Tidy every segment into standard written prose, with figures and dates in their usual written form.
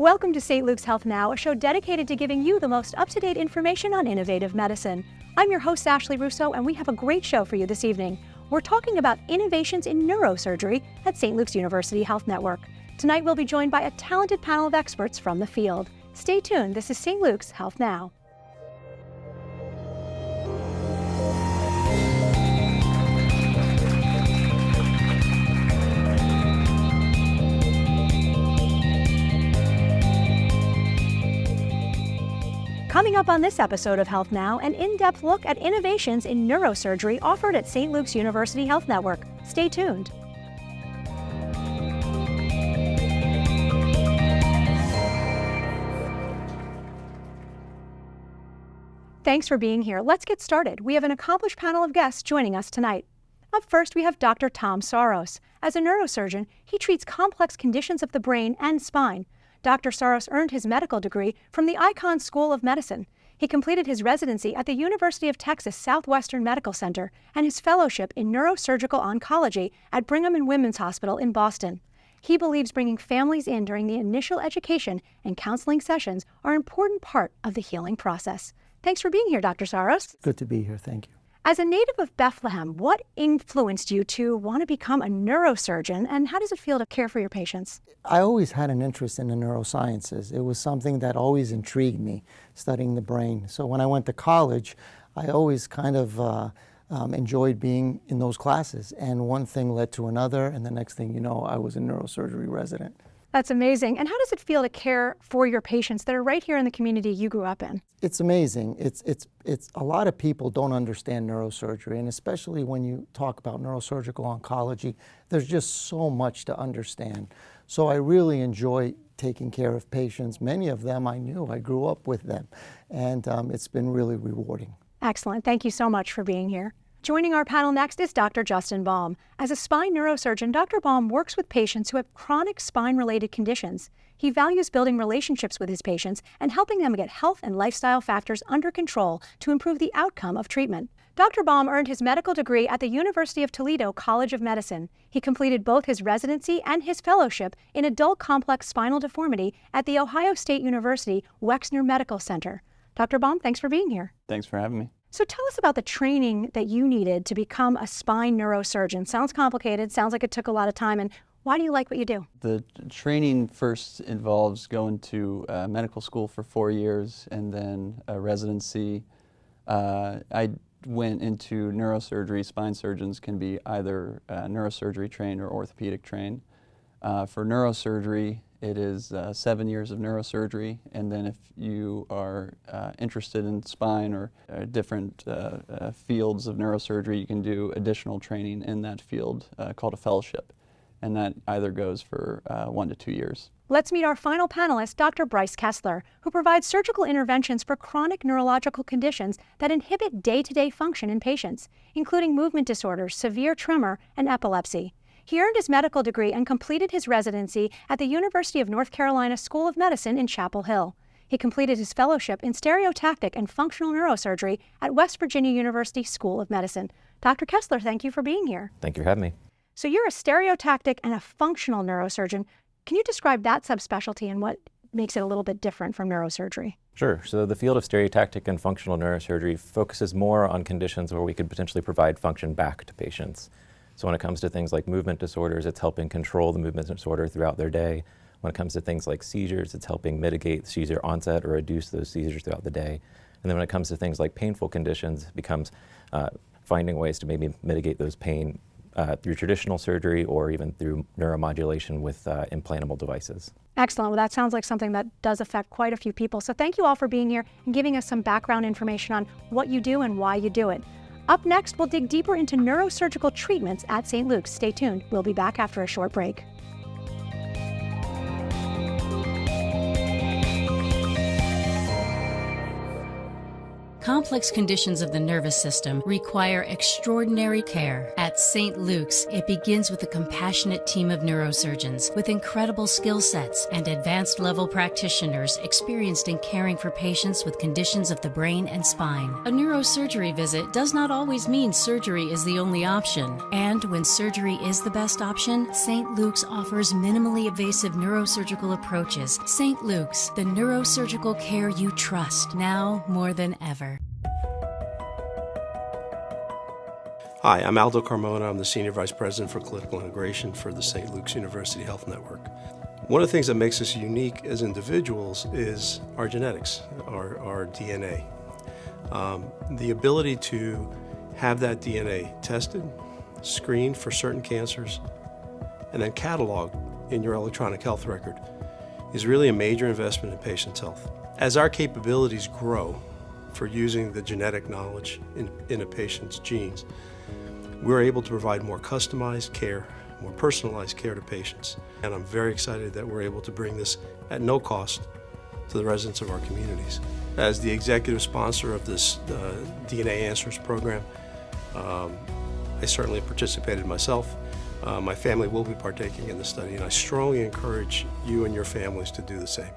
Welcome to St. Luke's Health Now, a show dedicated to giving you the most up-to-date information on innovative medicine. I'm your host, Ashley Russo, and we have a great show for you this evening. We're talking about innovations in neurosurgery at St. Luke's University Health Network. Tonight, we'll be joined by a talented panel of experts from the field. Stay tuned. This is St. Luke's Health Now. Coming up on this episode of Health Now, an in-depth look at innovations in neurosurgery offered at St. Luke's University Health Network. Stay tuned. Thanks for being here. Let's get started. We have an accomplished panel of guests joining us tonight. Up first, we have Dr. Tom Saros. As a neurosurgeon, he treats complex conditions of the brain and spine. Dr. Saros earned his medical degree from the Icahn School of Medicine. He completed his residency at the University of Texas Southwestern Medical Center and his fellowship in neurosurgical oncology at Brigham and Women's Hospital in Boston. He believes bringing families in during the initial education and counseling sessions are an important part of the healing process. Thanks for being here, Dr. Saros. Good to be here. Thank you. As a native of Bethlehem, what influenced you to want to become a neurosurgeon, and how does it feel to care for your patients? I always had an interest in the neurosciences. It was something that always intrigued me, studying the brain. So when I went to college, I always kind of enjoyed being in those classes. And one thing led to another, and the next thing you know, I was a neurosurgery resident. That's amazing. And how does it feel to care for your patients that are right here in the community you grew up in? It's amazing. It's a lot of people don't understand neurosurgery, and especially when you talk about neurosurgical oncology, there's just so much to understand. So I really enjoy taking care of patients. Many of them I knew. I grew up with them, and it's been really rewarding. Excellent. Thank you so much for being here. Joining our panel next is Dr. Justin Baum. As a spine neurosurgeon, Dr. Baum works with patients who have chronic spine-related conditions. He values building relationships with his patients and helping them get health and lifestyle factors under control to improve the outcome of treatment. Dr. Baum earned his medical degree at the University of Toledo College of Medicine. He completed both his residency and his fellowship in adult complex spinal deformity at the Ohio State University Wexner Medical Center. Dr. Baum, thanks for being here. Thanks for having me. So tell us about the training that you needed to become a spine neurosurgeon. Sounds complicated, sounds like it took a lot of time, and why do you like what you do? The training first involves going to medical school for 4 years and then a residency. I went into neurosurgery. Spine surgeons can be either neurosurgery trained or orthopedic trained. For neurosurgery, it is 7 years of neurosurgery, and then if you are interested in spine or different fields of neurosurgery, you can do additional training in that field called a fellowship, and that either goes for 1 to 2 years. Let's meet our final panelist, Dr. Bryce Kessler, who provides surgical interventions for chronic neurological conditions that inhibit day-to-day function in patients, including movement disorders, severe tremor, and epilepsy. He earned his medical degree and completed his residency at the University of North Carolina School of Medicine in Chapel Hill. He completed his fellowship in stereotactic and functional neurosurgery at West Virginia University School of Medicine. Dr. Kessler, thank you for being here. Thank you for having me. So you're a stereotactic and a functional neurosurgeon. Can you describe that subspecialty and what makes it a little bit different from neurosurgery? Sure. So the field of stereotactic and functional neurosurgery focuses more on conditions where we could potentially provide function back to patients. So when it comes to things like movement disorders, it's helping control the movement disorder throughout their day. When it comes to things like seizures, it's helping mitigate seizure onset or reduce those seizures throughout the day. And then when it comes to things like painful conditions, it becomes finding ways to maybe mitigate those pain through traditional surgery or even through neuromodulation with implantable devices. Excellent. Well, that sounds like something that does affect quite a few people. So thank you all for being here and giving us some background information on what you do and why you do it. Up next, we'll dig deeper into neurosurgical treatments at St. Luke's. Stay tuned. We'll be back after a short break. complex conditions of the nervous system require extraordinary care. At St. Luke's, it begins with a compassionate team of neurosurgeons with incredible skill sets and advanced level practitioners experienced in caring for patients with conditions of the brain and spine. A neurosurgery visit does not always mean surgery is the only option. And when surgery is the best option, St. Luke's offers minimally invasive neurosurgical approaches. St. Luke's, the neurosurgical care you trust, now more than ever. Hi, I'm Aldo Carmona. I'm the Senior Vice President for Clinical Integration for the St. Luke's University Health Network. One of the things that makes us unique as individuals is our genetics, our DNA. The ability to have that DNA tested, screened for certain cancers, and then cataloged in your electronic health record is really a major investment in patients' health. As our capabilities grow for using the genetic knowledge in a patient's genes, we're able to provide more customized care, more personalized care to patients. And I'm very excited that we're able to bring this at no cost to the residents of our communities. As the executive sponsor of this DNA Answers program, I certainly participated myself. My family will be partaking in the study, and I strongly encourage you and your families to do the same.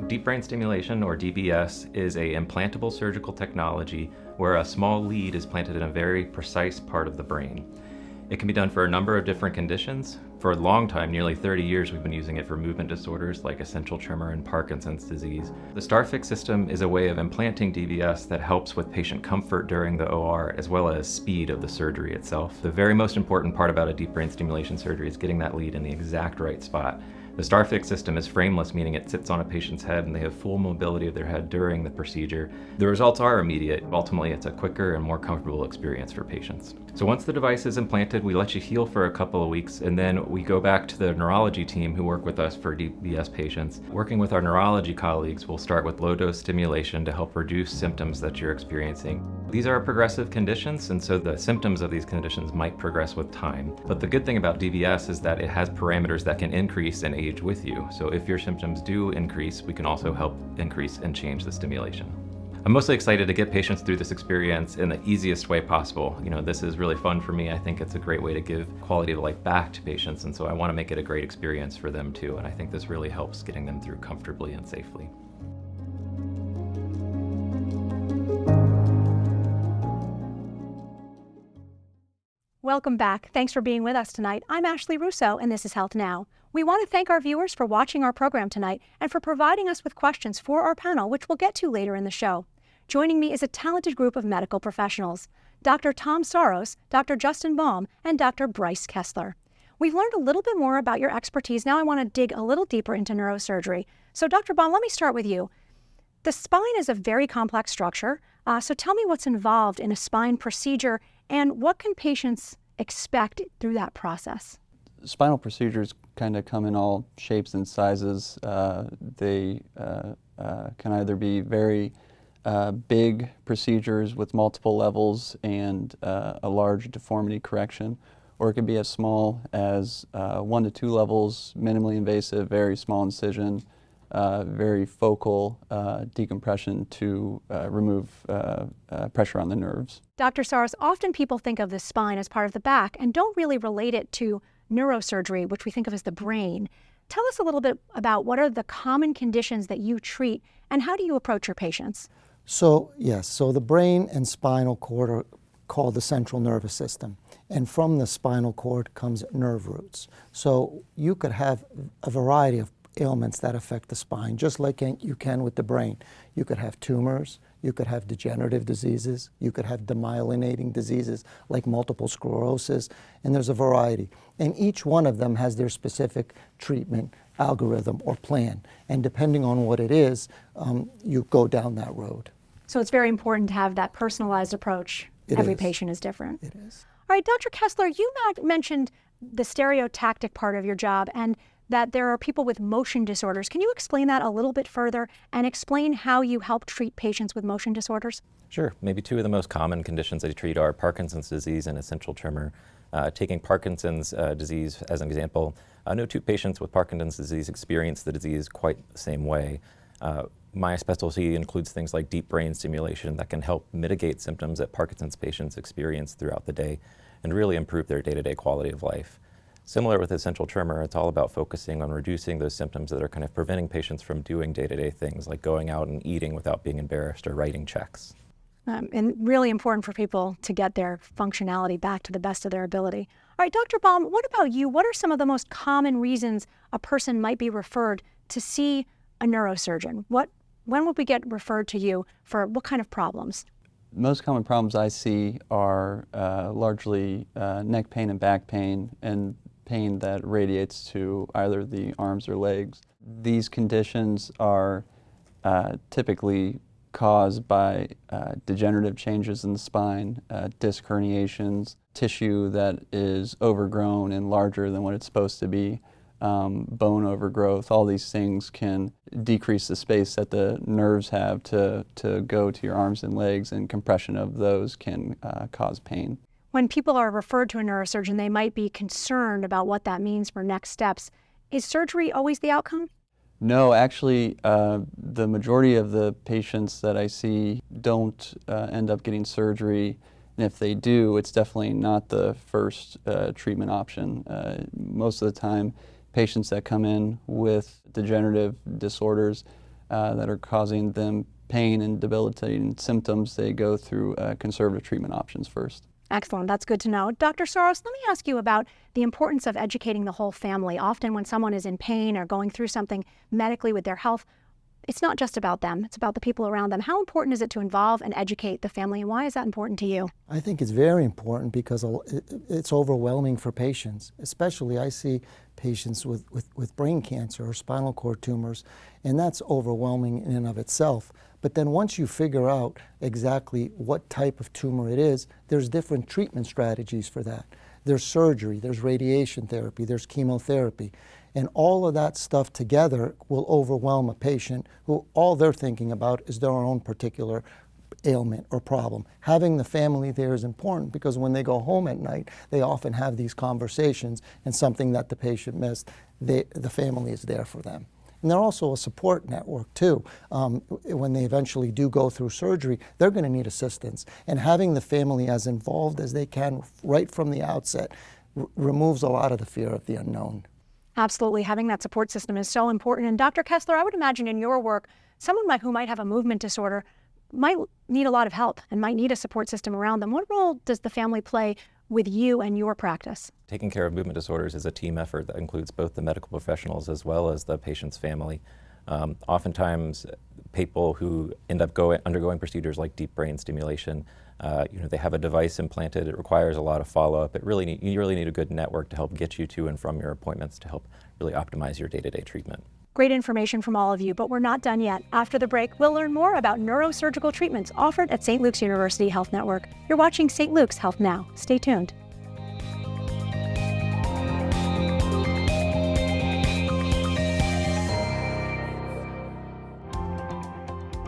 Deep brain stimulation, or DBS, is an implantable surgical technology where a small lead is planted in a very precise part of the brain. It can be done for a number of different conditions. For a long time, nearly 30 years, we've been using it for movement disorders like essential tremor and Parkinson's disease. The StarFix system is a way of implanting DBS that helps with patient comfort during the OR as well as speed of the surgery itself. The very most important part about a deep brain stimulation surgery is getting that lead in the exact right spot. The StarFix system is frameless, meaning it sits on a patient's head and they have full mobility of their head during the procedure. The results are immediate. Ultimately, it's a quicker and more comfortable experience for patients. So once the device is implanted, we let you heal for a couple of weeks, and then we go back to the neurology team who work with us for DBS patients. Working with our neurology colleagues, we'll start with low-dose stimulation to help reduce symptoms that you're experiencing. These are progressive conditions, and so the symptoms of these conditions might progress with time. But the good thing about DBS is that it has parameters that can increase in age with you. So if your symptoms do increase, we can also help increase and change the stimulation. I'm mostly excited to get patients through this experience in the easiest way possible. This is really fun for me. I think it's a great way to give quality of life back to patients, and so I want to make it a great experience for them too, and I think this really helps getting them through comfortably and safely. Welcome back. Thanks for being with us tonight. I'm Ashley Russo, and this is Health Now. We want to thank our viewers for watching our program tonight and for providing us with questions for our panel, which we'll get to later in the show. Joining me is a talented group of medical professionals: Dr. Tom Saros, Dr. Justin Baum, and Dr. Bryce Kessler. We've learned a little bit more about your expertise. Now I want to dig a little deeper into neurosurgery. So Dr. Baum, let me start with you. The spine is a very complex structure, so tell me what's involved in a spine procedure and what can patients expect through that process? Spinal procedures kind of come in all shapes and sizes. They can either be very big procedures with multiple levels and a large deformity correction, or it could be as small as 1 to 2 levels, minimally invasive, very small incision, very focal decompression to remove pressure on the nerves. Dr. Saros, often people think of the spine as part of the back and don't really relate it to neurosurgery, which we think of as the brain. Tell us a little bit about what are the common conditions that you treat and how do you approach your patients? So the brain and spinal cord are called the central nervous system. And from the spinal cord comes nerve roots. So you could have a variety of ailments that affect the spine, just like you can with the brain. You could have tumors, you could have degenerative diseases, you could have demyelinating diseases like multiple sclerosis, and there's a variety. And each one of them has their specific treatment algorithm or plan. And depending on what it is, you go down that road. So it's very important to have that personalized approach. Every patient is different. It is. All right, Dr. Kessler, you mentioned the stereotactic part of your job, and that there are people with motion disorders. Can you explain that a little bit further and explain how you help treat patients with motion disorders? Sure. Maybe two of the most common conditions I treat are Parkinson's disease and essential tremor. Taking Parkinson's disease as an example, no two patients with Parkinson's disease experience the disease quite the same way. My specialty includes things like deep brain stimulation that can help mitigate symptoms that Parkinson's patients experience throughout the day and really improve their day-to-day quality of life. Similar with essential tremor, it's all about focusing on reducing those symptoms that are kind of preventing patients from doing day-to-day things like going out and eating without being embarrassed or writing checks. And really important for people to get their functionality back to the best of their ability. All right, Dr. Baum, what about you? What are some of the most common reasons a person might be referred to see a neurosurgeon? When would we get referred to you for what kind of problems? Most common problems I see are largely neck pain and back pain, and pain that radiates to either the arms or legs. These conditions are typically caused by degenerative changes in the spine, disc herniations, tissue that is overgrown and larger than what it's supposed to be, bone overgrowth. All these things can decrease the space that the nerves have to go to your arms and legs, and compression of those can cause pain. When people are referred to a neurosurgeon, they might be concerned about what that means for next steps. Is surgery always the outcome? No, actually, the majority of the patients that I see don't end up getting surgery, and if they do, it's definitely not the first treatment option. Most of the time, patients that come in with degenerative disorders that are causing them pain and debilitating symptoms, they go through conservative treatment options first. Excellent. That's good to know. Dr. Saros, let me ask you about the importance of educating the whole family. Often when someone is in pain or going through something medically with their health, it's not just about them. It's about the people around them. How important is it to involve and educate the family, and why is that important to you? I think it's very important because it's overwhelming for patients. Especially I see patients with brain cancer or spinal cord tumors, and that's overwhelming in and of itself. But then once you figure out exactly what type of tumor it is, there's different treatment strategies for that. There's surgery, there's radiation therapy, there's chemotherapy. And all of that stuff together will overwhelm a patient who all they're thinking about is their own particular ailment or problem. Having the family there is important because when they go home at night, they often have these conversations, and something that the patient missed, the family is there for them. And they're also a support network too. When they eventually do go through surgery, they're going to need assistance. And having the family as involved as they can right from the outset removes a lot of the fear of the unknown. Absolutely. Having that support system is so important. And Dr. Kessler, I would imagine in your work, someone who might have a movement disorder might need a lot of help and might need a support system around them. What role does the family play with you and your practice? Taking care of movement disorders is a team effort that includes both the medical professionals as well as the patient's family. Oftentimes, people who end up undergoing procedures like deep brain stimulation, they have a device implanted. It requires a lot of follow-up. You really need a good network to help get you to and from your appointments to help really optimize your day-to-day treatment. Great information from all of you, but we're not done yet. After the break, we'll learn more about neurosurgical treatments offered at St. Luke's University Health Network. You're watching St. Luke's Health Now. Stay tuned.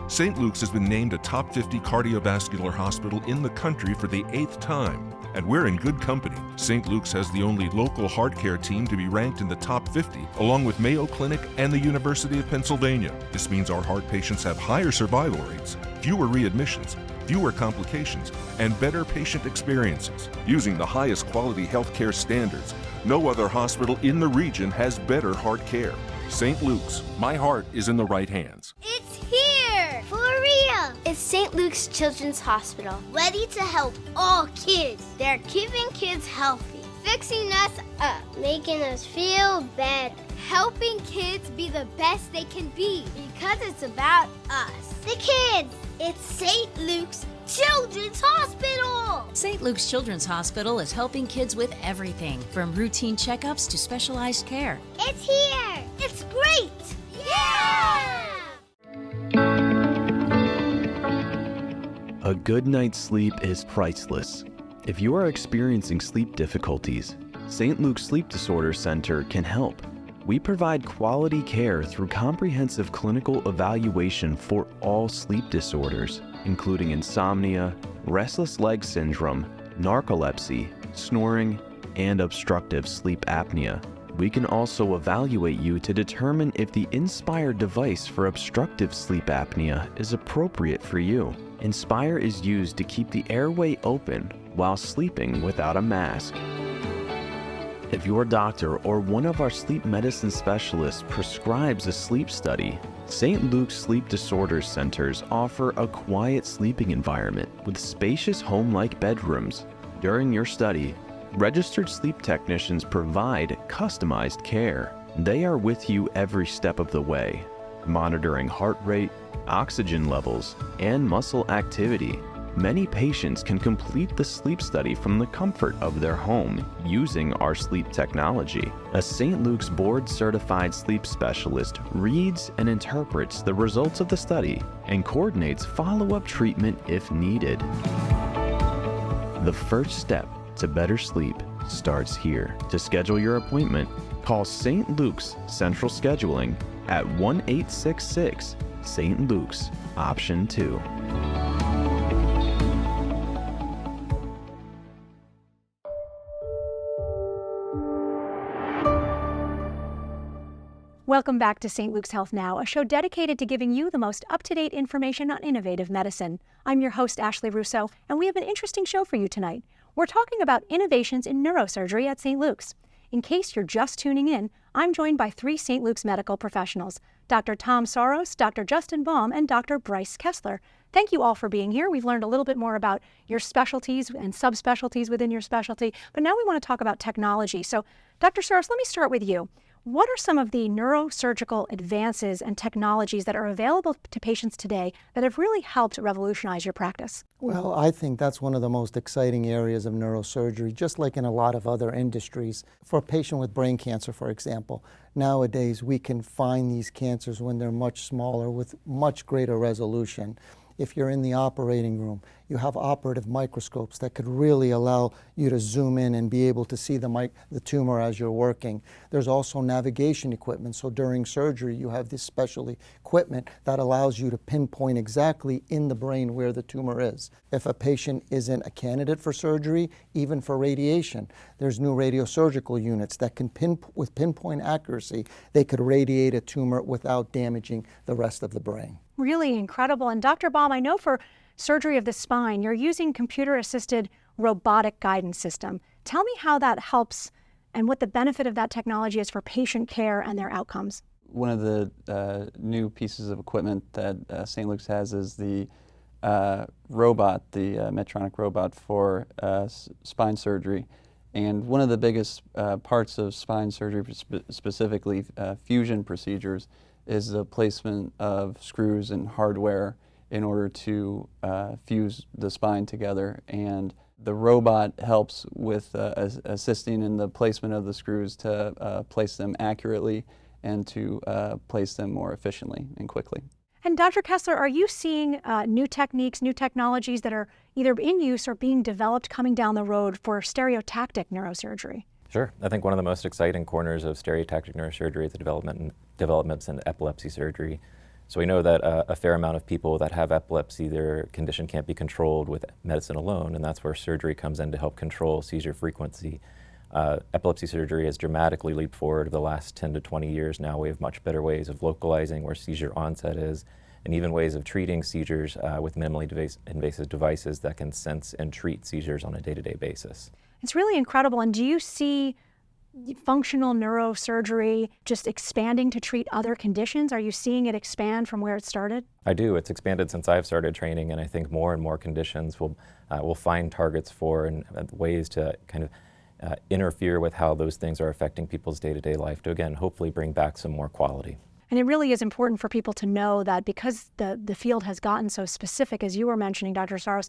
St. Luke's has been named a top 50 cardiovascular hospital in the country for the 8th time, and we're in good company. St. Luke's has the only local heart care team to be ranked in the top 50, along with Mayo Clinic and the University of Pennsylvania. This means our heart patients have higher survival rates, fewer readmissions, fewer complications, and better patient experiences. Using the highest quality healthcare standards, no other hospital in the region has better heart care. St. Luke's, my heart is in the right hands. It's here! For real! It's St. Luke's Children's Hospital, ready to help all kids. They're keeping kids healthy, fixing us up, making us feel better, helping kids be the best they can be, because it's about us. The kids! It's St. Luke's Children's Hospital! St. Luke's Children's Hospital is helping kids with everything, from routine checkups to specialized care. It's here! It's great! Yeah! A good night's sleep is priceless. If you are experiencing sleep difficulties, St. Luke's Sleep Disorder Center can help. We provide quality care through comprehensive clinical evaluation for all sleep disorders, including insomnia, restless leg syndrome, narcolepsy, snoring, and obstructive sleep apnea. We can also evaluate you to determine if the Inspire device for obstructive sleep apnea is appropriate for you. Inspire is used to keep the airway open while sleeping without a mask. If your doctor or one of our sleep medicine specialists prescribes a sleep study, St. Luke's Sleep Disorders Centers offer a quiet sleeping environment with spacious home-like bedrooms. During your study, registered sleep technicians provide customized care. They are with you every step of the way, monitoring heart rate, oxygen levels, and muscle activity. Many patients can complete the sleep study from the comfort of their home using our sleep technology. A St. Luke's board-certified sleep specialist reads and interprets the results of the study and coordinates follow-up treatment if needed. The first step to better sleep starts here. To schedule your appointment, call St. Luke's Central Scheduling at 1-866 St. Luke's, option 2. Welcome back to St. Luke's Health Now, a show dedicated to giving you the most up-to-date information on innovative medicine. I'm your host, Ashley Rousseau, and we have an interesting show for you tonight. We're talking about innovations in neurosurgery at St. Luke's. In case you're just tuning in, I'm joined by 3 St. Luke's medical professionals, Dr. Tom Soros, Dr. Justin Baum, and Dr. Bryce Kessler. Thank you all for being here. We've learned a little bit more about your specialties and subspecialties within your specialty, but now we want to talk about technology. So, Dr. Soros, let me start with you. What are some of the neurosurgical advances and technologies that are available to patients today that have really helped revolutionize your practice? Well, I think that's one of the most exciting areas of neurosurgery, just like in a lot of other industries. For a patient with brain cancer, for example, nowadays we can find these cancers when they're much smaller with much greater resolution. If you're in the operating room, you have operative microscopes that could really allow you to zoom in and be able to see the tumor as you're working. There's also navigation equipment, so during surgery you have this special equipment that allows you to pinpoint exactly in the brain where the tumor is. If a patient isn't a candidate for surgery, even for radiation, there's new radiosurgical units that can with pinpoint accuracy, they could radiate a tumor without damaging the rest of the brain. Really incredible. And Dr. Baum, I know for surgery of the spine, you're using computer-assisted robotic guidance system. Tell me how that helps and what the benefit of that technology is for patient care and their outcomes. One of the new pieces of equipment that St. Luke's has is the robot, the Medtronic robot for spine surgery. And one of the biggest parts of spine surgery, specifically fusion procedures, is the placement of screws and hardware in order to fuse the spine together. And the robot helps with assisting in the placement of the screws to place them accurately and to place them more efficiently and quickly. And Dr. Kessler, are you seeing new techniques, new technologies that are either in use or being developed coming down the road for stereotactic neurosurgery? Sure. I think one of the most exciting corners of stereotactic neurosurgery is the developments in epilepsy surgery. So we know that a fair amount of people that have epilepsy, their condition can't be controlled with medicine alone, and that's where surgery comes in to help control seizure frequency. Epilepsy surgery has dramatically leaped forward over the last 10 to 20 years now. We have much better ways of localizing where seizure onset is, and even ways of treating seizures with minimally invasive devices that can sense and treat seizures on a day-to-day basis. It's really incredible. And do you see functional neurosurgery just expanding to treat other conditions? Are you seeing it expand from where it started? I do. It's expanded since I've started training, and I think more and more conditions will find targets for and ways to kind of interfere with how those things are affecting people's day-to-day life to, again, hopefully bring back some more quality. And it really is important for people to know that because the field has gotten so specific, as you were mentioning, Dr. Soros,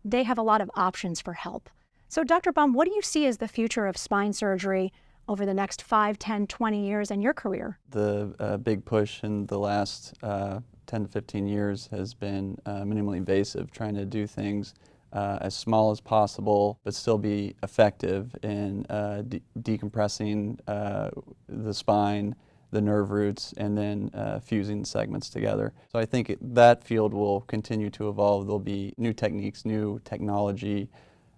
they have a lot of options for help. So, Dr. Baum, what do you see as the future of spine surgery over the next 5, 10, 20 years in your career? The big push in the last 10 to 15 years has been minimally invasive, trying to do things as small as possible, but still be effective in decompressing the spine, the nerve roots, and then fusing segments together. So I think that field will continue to evolve. There'll be new techniques, new technology,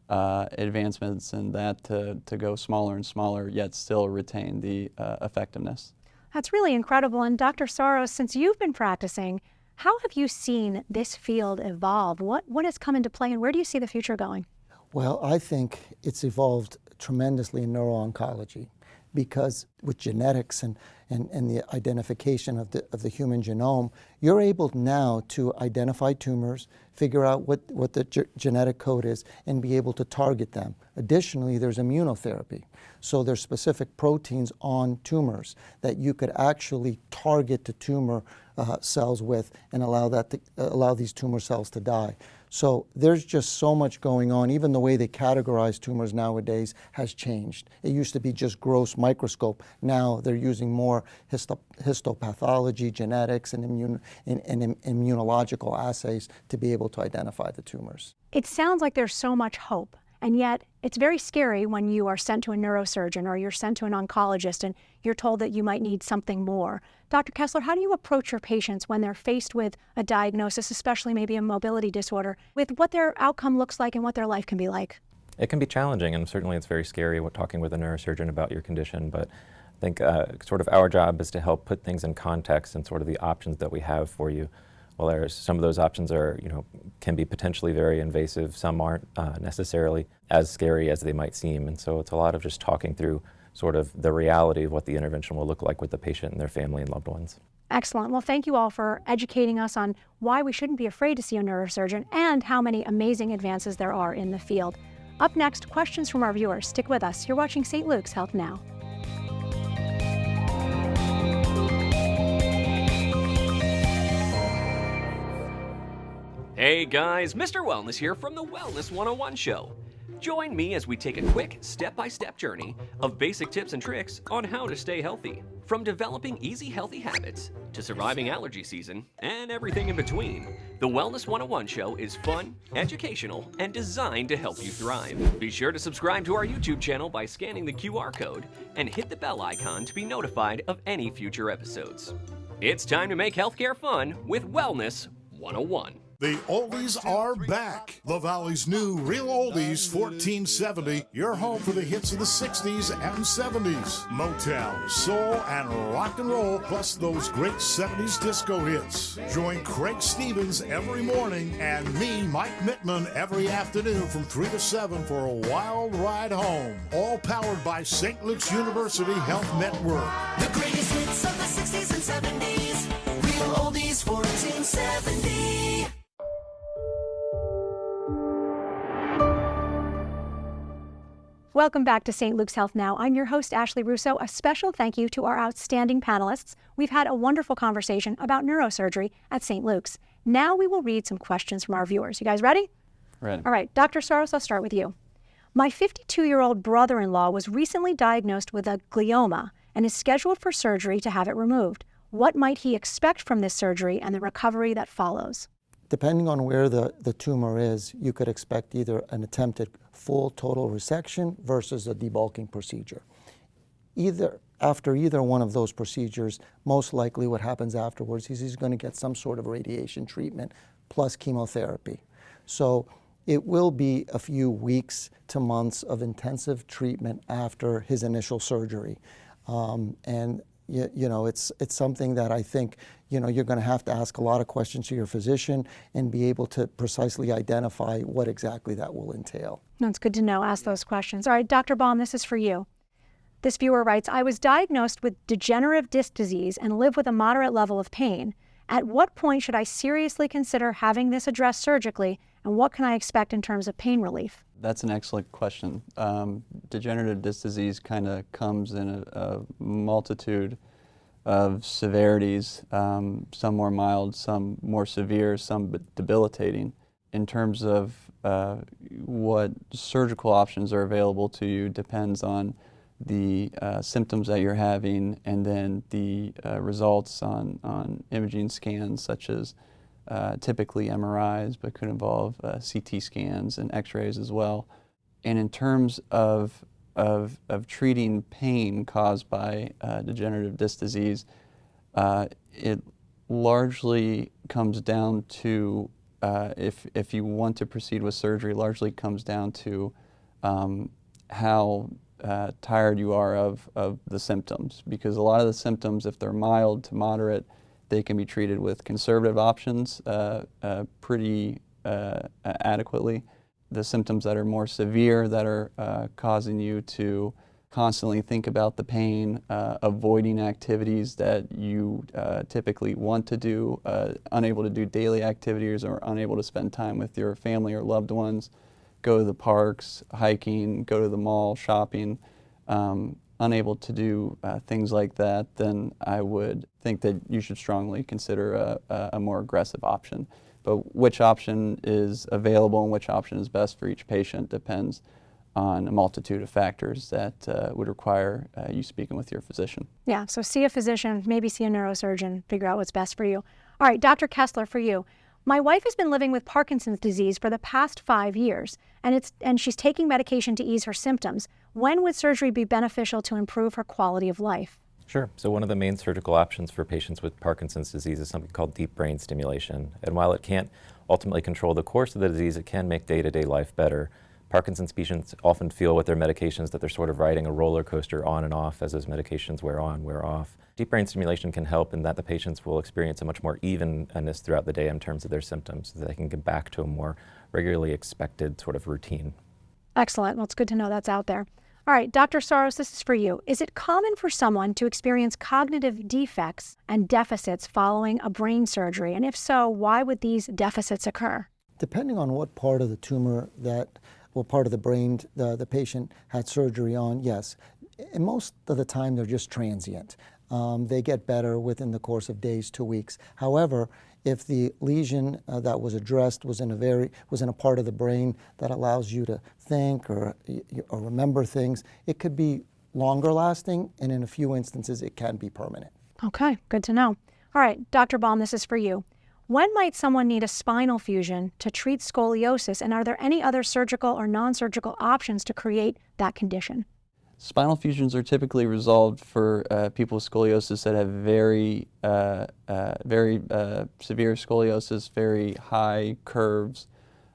advancements in that to go smaller and smaller, yet still retain the effectiveness. That's really incredible. And Dr. Saros, since you've been practicing, how have you seen this field evolve? What has come into play, and where do you see the future going? Well, I think it's evolved tremendously in neuro-oncology, because with genetics and the identification of the human genome, you're able now to identify tumors, figure out what the genetic code is, and be able to target them. Additionally, there's immunotherapy. So there's specific proteins on tumors that you could actually target the tumor cells with and allow these tumor cells to die. So there's just so much going on. Even the way they categorize tumors nowadays has changed. It used to be just gross microscope. Now they're using more histopathology, genetics, and immunological assays to be able to identify the tumors. It sounds like there's so much hope, and yet it's very scary when you are sent to a neurosurgeon or you're sent to an oncologist and you're told that you might need something more. Dr. Kessler, how do you approach your patients when they're faced with a diagnosis, especially maybe a mobility disorder, with what their outcome looks like and what their life can be like? It can be challenging, and certainly it's very scary talking with a neurosurgeon about your condition, but I think sort of our job is to help put things in context and sort of the options that we have for you. Well, some of those options are, can be potentially very invasive. Some aren't necessarily as scary as they might seem. And so it's a lot of just talking through sort of the reality of what the intervention will look like with the patient and their family and loved ones. Excellent. Well, thank you all for educating us on why we shouldn't be afraid to see a neurosurgeon and how many amazing advances there are in the field. Up next, questions from our viewers. Stick with us. You're watching St. Luke's Health Now. Hey guys, Mr. Wellness here from the Wellness 101 show. Join me as we take a quick step-by-step journey of basic tips and tricks on how to stay healthy. From developing easy healthy habits to surviving allergy season and everything in between, the Wellness 101 show is fun, educational, and designed to help you thrive. Be sure to subscribe to our YouTube channel by scanning the QR code and hit the bell icon to be notified of any future episodes. It's time to make healthcare fun with Wellness 101. The oldies are back. The Valley's new Real Oldies 1470, your home for the hits of the 60s and 70s. Motown, soul, and rock and roll, plus those great 70s disco hits. Join Craig Stevens every morning and me, Mike Mittman, every afternoon from 3 to 7 for a wild ride home. All powered by St. Luke's University Health Network. The greatest hits of the 60s and 70s. Real Oldies 1470. Welcome back to St. Luke's Health Now. I'm your host, Ashley Russo. A special thank you to our outstanding panelists. We've had a wonderful conversation about neurosurgery at St. Luke's. Now we will read some questions from our viewers. You guys ready? Ready. All right, Dr. Saros, I'll start with you. My 52-year-old brother-in-law was recently diagnosed with a glioma and is scheduled for surgery to have it removed. What might he expect from this surgery and the recovery that follows? Depending on where the tumor is, you could expect either an attempted full total resection versus a debulking procedure. After either one of those procedures, most likely what happens afterwards is he's going to get some sort of radiation treatment plus chemotherapy. So it will be a few weeks to months of intensive treatment after his initial surgery. It's something that I think, you're going to have to ask a lot of questions to your physician and be able to precisely identify what exactly that will entail. That's good to know. Ask those questions. All right, Dr. Baum, this is for you. This viewer writes, I was diagnosed with degenerative disc disease and live with a moderate level of pain. At what point should I seriously consider having this addressed surgically, and what can I expect in terms of pain relief? That's an excellent question. Degenerative disc disease kind of comes in a multitude of severities, some more mild, some more severe, some debilitating. In terms of what surgical options are available to you depends on the symptoms that you're having, and then the results on imaging scans such as typically MRIs, but could involve CT scans and X-rays as well. And in terms of treating pain caused by degenerative disc disease, it largely comes down to, if you want to proceed with surgery, largely comes down to how tired you are of the symptoms. Because a lot of the symptoms, if they're mild to moderate, they can be treated with conservative options pretty adequately. The symptoms that are more severe, that are causing you to constantly think about the pain, avoiding activities that you typically want to do, unable to do daily activities or unable to spend time with your family or loved ones, go to the parks, hiking, go to the mall, shopping, unable to do things like that, then I would think that you should strongly consider a more aggressive option. But which option is available and which option is best for each patient depends on a multitude of factors that would require you speaking with your physician. Yeah, so see a physician, maybe see a neurosurgeon, figure out what's best for you. All right, Dr. Kessler, for you. My wife has been living with Parkinson's disease for the past 5 years, and she's taking medication to ease her symptoms. When would surgery be beneficial to improve her quality of life? Sure. So one of the main surgical options for patients with Parkinson's disease is something called deep brain stimulation. And while it can't ultimately control the course of the disease, it can make day-to-day life better. Parkinson's patients often feel with their medications that they're sort of riding a roller coaster on and off as those medications wear on, wear off. Deep brain stimulation can help in that the patients will experience a much more evenness throughout the day in terms of their symptoms, so that they can get back to a more regularly expected sort of routine. Excellent. Well, it's good to know that's out there. All right, Dr. Saros, this is for you. Is it common for someone to experience cognitive defects and deficits following a brain surgery? And if so, why would these deficits occur? Depending on what part of the tumor what part of the brain the patient had surgery on, yes. And most of the time they're just transient. They get better within the course of days to weeks. However, if the lesion that was addressed was in a part of the brain that allows you to think or remember things, it could be longer lasting, and in a few instances it can be permanent. Okay, good to know. All right, Dr. Baum, this is for you. When might someone need a spinal fusion to treat scoliosis, and are there any other surgical or non-surgical options to create that condition? Spinal fusions are typically resolved for people with scoliosis that have very severe scoliosis, very high curves,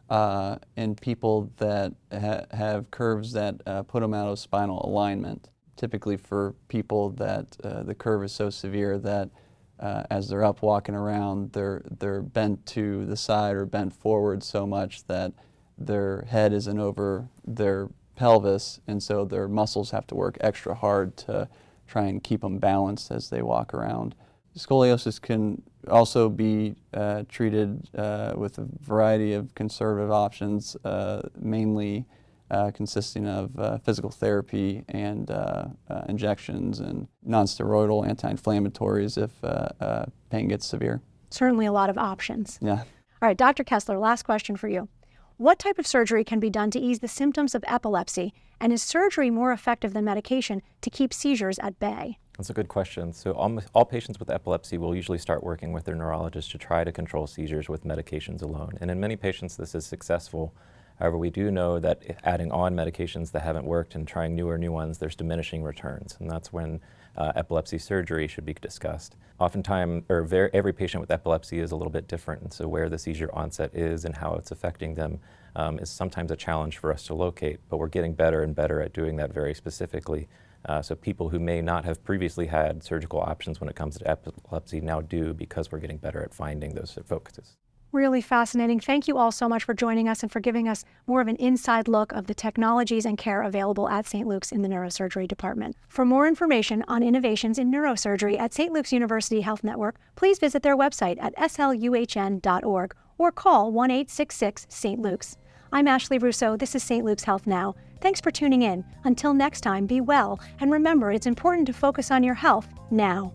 and people that have curves that put them out of spinal alignment. Typically for people that the curve is so severe that as they're up walking around, they're bent to the side or bent forward so much that their head isn't over their pelvis, and so their muscles have to work extra hard to try and keep them balanced as they walk around. Scoliosis can also be treated with a variety of conservative options, mainly consisting of physical therapy and injections and nonsteroidal anti-inflammatories if pain gets severe. Certainly a lot of options. Yeah. All right, Dr. Kessler, last question for you. What type of surgery can be done to ease the symptoms of epilepsy, and is surgery more effective than medication to keep seizures at bay? That's a good question. So all patients with epilepsy will usually start working with their neurologist to try to control seizures with medications alone. And in many patients this is successful. However, we do know that adding on medications that haven't worked and trying new ones, there's diminishing returns. And that's when epilepsy surgery should be discussed. Oftentimes, every patient with epilepsy is a little bit different, and so where the seizure onset is and how it's affecting them is sometimes a challenge for us to locate, but we're getting better and better at doing that very specifically. So people who may not have previously had surgical options when it comes to epilepsy now do, because we're getting better at finding those focuses. Really fascinating. Thank you all so much for joining us and for giving us more of an inside look of the technologies and care available at St. Luke's in the neurosurgery department. For more information on innovations in neurosurgery at St. Luke's University Health Network, please visit their website at sluhn.org or call 1-866-ST. Luke's. I'm Ashley Rousseau. This is St. Luke's Health Now. Thanks for tuning in. Until next time, be well, and remember, it's important to focus on your health now.